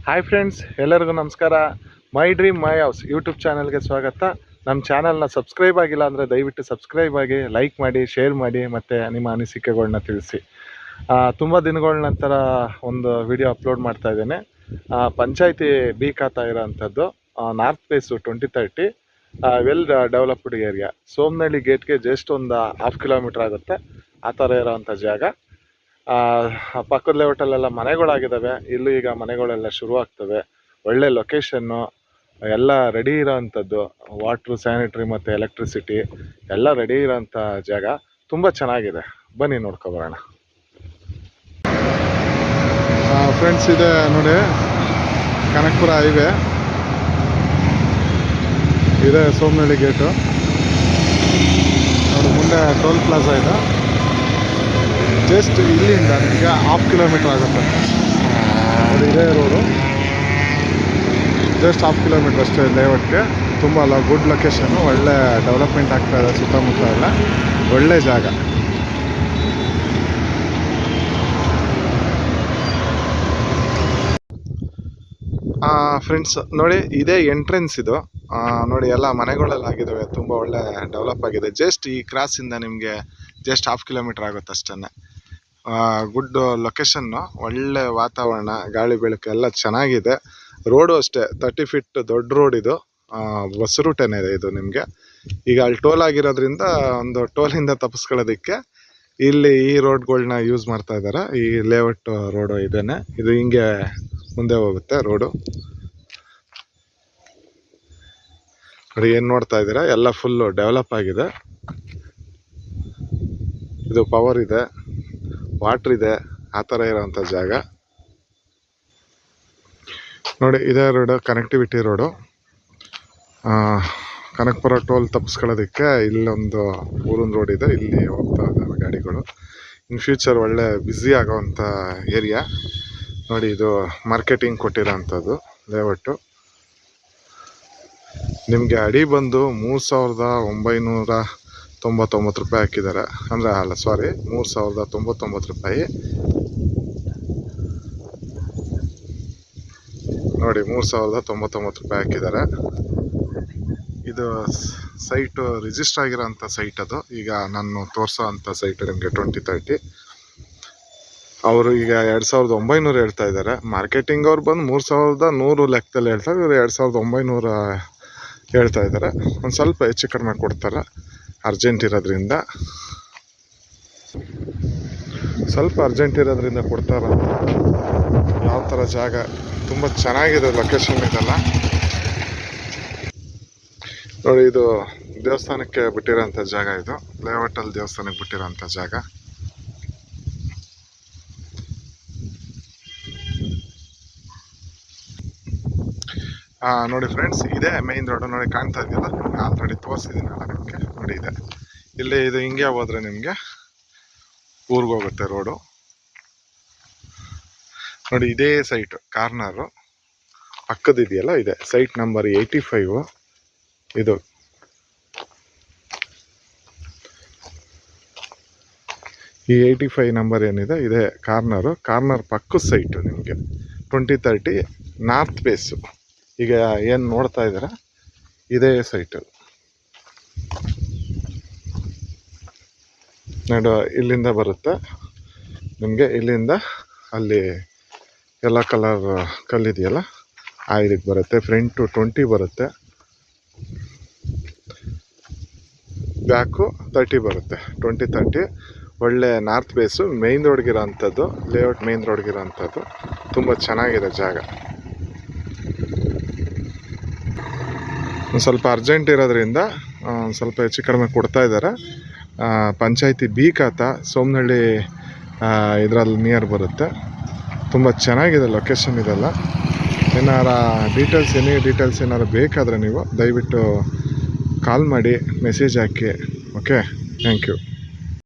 Hi friends, ಎಲ್ಲರಿಗೂ ನಮಸ್ಕಾರ. My dream my house YouTube ಚಾನಲ್ಗೆ ಸ್ವಾಗತ. ನಮ್ಮ ಚಾನಲ್ನ ಸಬ್ಸ್ಕ್ರೈಬ್ ಆಗಿಲ್ಲ ಅಂದರೆ ದಯವಿಟ್ಟು ಸಬ್ಸ್ಕ್ರೈಬ್ ಆಗಿ, ಲೈಕ್ ಮಾಡಿ, ಶೇರ್ ಮಾಡಿ, ಮತ್ತು ನಿಮ್ಮ ಅನಿಸಿಕೆಗಳನ್ನ ತಿಳಿಸಿ. ತುಂಬ ದಿನಗಳ ನಂತರ ಒಂದು ವಿಡಿಯೋ ಅಪ್ಲೋಡ್ ಮಾಡ್ತಾ ಇದ್ದೇನೆ. ಪಂಚಾಯತಿ ಬಿ ಖಾತಾ ಇರೋವಂಥದ್ದು, north face 2030, well developed area. Somanahalli ಗೇಟ್ಗೆ ಜಸ್ಟ್ ಒಂದು 1/2 ಕಿಲೋಮೀಟ್ರ್ ಆಗುತ್ತೆ. ಆ ಥರ ಇರೋವಂಥ ಜಾಗ. ಪಕ್ಕದ ಲೇಔಟಲ್ಲೆಲ್ಲ ಮನೆಗಳಾಗಿದ್ದಾವೆ. ಇಲ್ಲೂ ಈಗ ಮನೆಗಳೆಲ್ಲ ಶುರುವಾಗ್ತವೆ. ಒಳ್ಳೆ ಲೊಕೇಶನ್ನು, ಎಲ್ಲ ರೆಡಿ ಇರೋವಂಥದ್ದು. ವಾಟ್ರು, ಸ್ಯಾನಿಟ್ರಿ ಮತ್ತು ಎಲೆಕ್ಟ್ರಿಸಿಟಿ ಎಲ್ಲ ರೆಡಿ ಇರೋಂಥ ಜಾಗ. ತುಂಬ ಚೆನ್ನಾಗಿದೆ, ಬನ್ನಿ ನೋಡ್ಕೊಬರೋಣ. ಫ್ರೆಂಡ್ಸ್, ಇದೆ ನೋಡಿ, ಕನಕಪುರ ಹೈವೇ ಇದೆ, ಸೋಮನಹಳ್ಳಿ ಗೇಟು ನೋಡಿ. ಮುಂದೆ ಟೋಲ್ ಪ್ಲಾಜಾ ಇದೆ. ಜಸ್ಟ್ ಇಲ್ಲಿಂದ ನಿಮಗೆ 1/2 ಕಿಲೋಮೀಟ್ರ್ ಆಗುತ್ತೆ. ಅದು ಇದೇ ರೋಡು, ಜಸ್ಟ್ 1/2 ಕಿಲೋಮೀಟ್ರ್ ಅಷ್ಟೇ ಲೇಔಟ್ಗೆ. ತುಂಬ ಗುಡ್ ಲೊಕೇಶನ್ನು, ಒಳ್ಳೆ ಡೆವಲಪ್ಮೆಂಟ್ ಆಗ್ತಾಯಿದೆ. ಸುತ್ತಮುತ್ತ ಎಲ್ಲ ಒಳ್ಳೆ ಜಾಗ. ಫ್ರೆಂಡ್ಸ್ ನೋಡಿ, ಇದೇ ಎಂಟ್ರೆನ್ಸ್ ಇದು. ನೋಡಿ, ಎಲ್ಲ ಮನೆಗಳೆಲ್ಲ ಆಗಿದ್ದಾವೆ. ತುಂಬ ಒಳ್ಳೆ ಡೆವಲಪ್ ಆಗಿದೆ. ಜಸ್ಟ್ ಈ ಕ್ರಾಸಿಂದ ನಿಮಗೆ ಜಸ್ಟ್ 1/2 ಕಿಲೋಮೀಟ್ರ್ ಆಗುತ್ತೆ ಅಷ್ಟೇ. ಗುಡ್ ಲೊಕೇಶನ್ನು, ಒಳ್ಳೆ ವಾತಾವರಣ, ಗಾಳಿ ಬೆಳಕು ಎಲ್ಲ ಚೆನ್ನಾಗಿದೆ. ರೋಡು ಅಷ್ಟೇ 30 ಫೀಟ್ ದೊಡ್ಡ ರೋಡ್ ಇದು. ಬಸ್ ರೂಟೇನೇ ಇದೆ ಇದು ನಿಮಗೆ. ಈಗ ಅಲ್ಲಿ ಟೋಲ್ ಆಗಿರೋದ್ರಿಂದ ಒಂದು ಟೋಲಿಂದ ತಪ್ಪಿಸ್ಕೊಳ್ಳೋದಕ್ಕೆ ಇಲ್ಲಿ ಈ ರೋಡ್ಗಳನ್ನ ಯೂಸ್ ಮಾಡ್ತಾ ಇದ್ದಾರೆ. ಈ ಲೇಔಟ್ ರೋಡು ಇದೇನೆ. ಇದು ಹಿಂಗೆ ಮುಂದೆ ಹೋಗುತ್ತೆ ರೋಡು. ನೋಡಿ, ಏನು ನೋಡ್ತಾ ಇದ್ದೀರಾ, ಎಲ್ಲ ಫುಲ್ಲು ಡೆವಲಪ್ ಆಗಿದೆ. ಇದು ಪವರ್ ಇದೆ, ವಾಟ್ರ್ ಇದೆ, ಆ ಥರ ಇರೋವಂಥ ಜಾಗ ನೋಡಿ. ಇದೇ road connectivity road. Kanakapura toll ತಪ್ಪಿಸ್ಕೊಳ್ಳೋದಕ್ಕೆ ಇಲ್ಲೊಂದು ಊರಿನ ರೋಡ್ ಇದೆ. ಇಲ್ಲಿ ಹೋಗ್ತಾ ಇದ್ದಾವೆ ಗಾಡಿಗಳು. ಇನ್ ಫ್ಯೂಚರ್ ಒಳ್ಳೆ ಬ್ಯುಸಿ ಆಗೋವಂಥ ಏರಿಯಾ ನೋಡಿ. ಇದು ಮಾರ್ಕೆಟಿಂಗ್ ಕೊಟ್ಟಿರೋವಂಥದ್ದು ಲೇಔಟು. ನಿಮಗೆ ಅಡಿ ಬಂದು 3,999 ರೂಪಾಯಿ ಹಾಕಿದ್ದಾರೆ. ಅಂದರೆ ಅಲ್ಲ, ಸಾರಿ, 3,099 ರೂಪಾಯಿ ನೋಡಿ. 3,099 ರೂಪಾಯಿ ಹಾಕಿದ್ದಾರೆ. ಇದು ಸೈಟು ರಿಜಿಸ್ಟರ್ ಆಗಿರೋಂಥ ಸೈಟ್. ಅದು ಈಗ ನಾನು ತೋರಿಸೋ ಅಂಥ ಸೈಟ್ ನಿಮಗೆ 2030. ಅವರು ಈಗ 2,900 ಹೇಳ್ತಾ ಇದ್ದಾರೆ. ಮಾರ್ಕೆಟಿಂಗ್ ಅವ್ರು ಬಂದು 3,100 ಲೆಕ್ಕದಲ್ಲಿ ಹೇಳ್ತಾರೆ. ಇವರು 2,900 ಹೇಳ್ತಾ ಇದ್ದಾರೆ. ಒಂದು ಸ್ವಲ್ಪ ಹೆಚ್ಚು ಕಡಿಮೆ ಕೊಡ್ತಾರೆ, ಅರ್ಜೆಂಟ್ ಇರೋದ್ರಿಂದ. ಸ್ವಲ್ಪ ಅರ್ಜೆಂಟ್ ಇರೋದ್ರಿಂದ ಕೊಡ್ತಾರೆ. ಯಾವ ಥರ ಜಾಗ, ತುಂಬ ಚೆನ್ನಾಗಿದೆ ಲೊಕೇಶನ್ ಇದೆಲ್ಲ ನೋಡಿ. ಇದು ದೇವಸ್ಥಾನಕ್ಕೆ ಬಿಟ್ಟಿರೋಂಥ ಜಾಗ. ಇದು ಲೇಔಟಲ್ಲಿ ದೇವಸ್ಥಾನಕ್ಕೆ ಬಿಟ್ಟಿರೋಂಥ ಜಾಗ. ನೋಡಿ ಫ್ರೆಂಡ್ಸ್, ಇದೇ ಮೇಯ್ನ್ ರೋಡು ನೋಡಿ. ಕಾಣ್ತಾ ಇದೆಯಲ್ಲ, ಆಲ್ರೆಡಿ ತೋರಿಸಿದ್ದೀನಲ್ಲ ನಿಮಗೆ. ನೋಡಿ, ಇದೆ ಇಲ್ಲಿ. ಇದು ಹಿಂಗೆ ಹೋದರೆ ನಿಮಗೆ ಊರಿಗೆ ಹೋಗುತ್ತೆ ರೋಡು ನೋಡಿ. ಇದೇ ಸೈಟು ಕಾರ್ನರು ಪಕ್ಕದಿದೆಯಲ್ಲ, ಇದೆ ಸೈಟ್ ನಂಬರ್ 85. ಇದು ಈ 85 ನಂಬರ್ ಏನಿದೆ, ಇದೇ ಕಾರ್ನರು. ಕಾರ್ನರ್ ಪಕ್ಕದ ಸೈಟು ನಿಮಗೆ 2030 ನಾರ್ತ್ ಫೇಸು. ಈಗ ಏನು ನೋಡ್ತಾ ಇದ್ದೀರಾ, ಇದೇ ಸೈಟು ನೋಡು. ಇಲ್ಲಿಂದ ಬರುತ್ತೆ ನಿಮಗೆ. ಇಲ್ಲಿಂದ ಅಲ್ಲಿ ಎಲ್ಲ ಕಲರ್ ಕಲ್ಲಿದೆಯಲ್ಲ, ಆ ಇದಕ್ಕೆ ಬರುತ್ತೆ. ಫ್ರಂಟು 20 ಬರುತ್ತೆ, ಬ್ಯಾಕು 30 ಬರುತ್ತೆ. 2030 ಒಳ್ಳೆ ನಾರ್ತ್ ಬೇಸು, ಮೇಯ್ನ್ ರೋಡ್ಗಿರೋ ಅಂಥದ್ದು ಲೇಔಟ್. ಮೇಯ್ನ್ ರೋಡ್ಗಿರೋ ಅಂಥದ್ದು ತುಂಬ ಚೆನ್ನಾಗಿದೆ ಜಾಗ. ಒಂದು ಸ್ವಲ್ಪ ಅರ್ಜೆಂಟ್ ಇರೋದ್ರಿಂದ ಸ್ವಲ್ಪ ಹೆಚ್ಚು ಕಡಿಮೆ ಕೊಡ್ತಾ ಇದ್ದಾರೆ. ಪಂಚಾಯತಿ ಬಿ ಖಾತಾ, ಸೋಮನಹಳ್ಳಿ ಇದರಲ್ಲಿ ನಿಯರ್ ಬರುತ್ತೆ. ತುಂಬ ಚೆನ್ನಾಗಿದೆ ಲೊಕೇಶನ್ ಇದೆಲ್ಲ. ಎನಿ ಡೀಟೇಲ್ಸ್ ಏನಾರು ಬೇಕಾದರೆ ನೀವು ದಯವಿಟ್ಟು ಕಾಲ್ ಮಾಡಿ, ಮೆಸೇಜ್ ಹಾಕಿ. Okay, thank you.